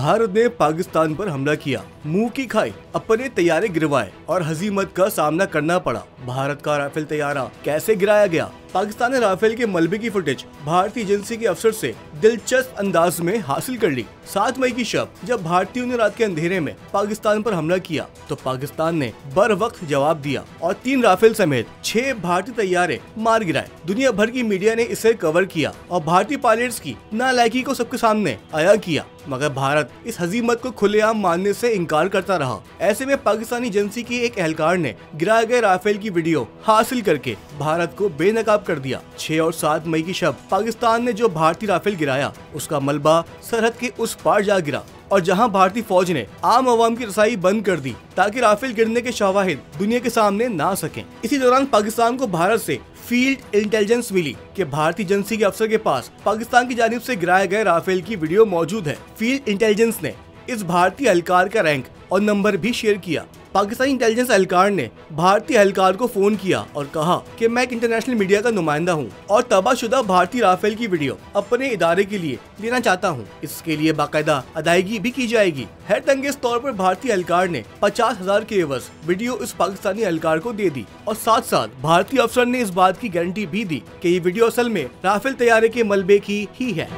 भारत ने पाकिस्तान पर हमला किया, मुंह की खाई, अपने तैयारे गिरवाए और हजीमत का सामना करना पड़ा। भारत का राफेल तैयारा कैसे गिराया गया? पाकिस्तान ने राफेल के मलबे की फुटेज भारतीय एजेंसी के अफसर से दिलचस्प अंदाज में हासिल कर ली। 7 मई की शब जब भारतीयों ने रात के अंधेरे में पाकिस्तान पर हमला किया तो पाकिस्तान ने बर वक्त जवाब दिया और 3 राफेल समेत 6 भारतीय तैयारे मार गिराए। दुनिया भर की मीडिया ने इसे कवर किया और भारतीय पायलट्स की नालायकी को सबके सामने आया किया, मगर भारत इस हजीमत को खुलेआम मानने से इनकार करता रहा। ऐसे में पाकिस्तानी एजेंसी की एक एहलकार ने गिराए गए राफेल की वीडियो हासिल करके भारत को बेनकाब कर दिया। 6 और 7 मई की शब पाकिस्तान ने जो भारतीय राफेल गिराया उसका मलबा सरहद के उस पार जा गिरा और जहां भारतीय फौज ने आम आवाम की रसाई बंद कर दी ताकि राफेल गिरने के शवाहिद दुनिया के सामने ना सकें। इसी दौरान पाकिस्तान को भारत से फील्ड इंटेलिजेंस मिली कि भारतीय एजेंसी के अफसर के पास पाकिस्तान की जानिब से गिराए गए राफेल की वीडियो मौजूद है। फील्ड इंटेलिजेंस ने इस भारतीय एहलकार का रैंक और नंबर भी शेयर किया। पाकिस्तानी इंटेलिजेंस एहलकार ने भारतीय एहलकार को फोन किया और कहा कि मैं एक इंटरनेशनल मीडिया का नुमाइंदा हूं और तबाहशुदा भारतीय राफेल की वीडियो अपने इदारे के लिए लेना चाहता हूं। इसके लिए बाकायदा अदायगी भी की जाएगी। हैरतअंगेज तौर पर भारतीय एहलकार ने 50,000 के एवज वीडियो इस पाकिस्तानी एहलकार को दे दी और साथ साथ भारतीय अफसर ने इस बात की गारंटी भी दी कि ये वीडियो असल में राफेल तैयारे के मलबे की ही है।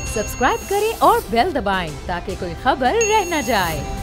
सब्सक्राइब करें और बेल दबाएं ताकि कोई खबर रह न जाए।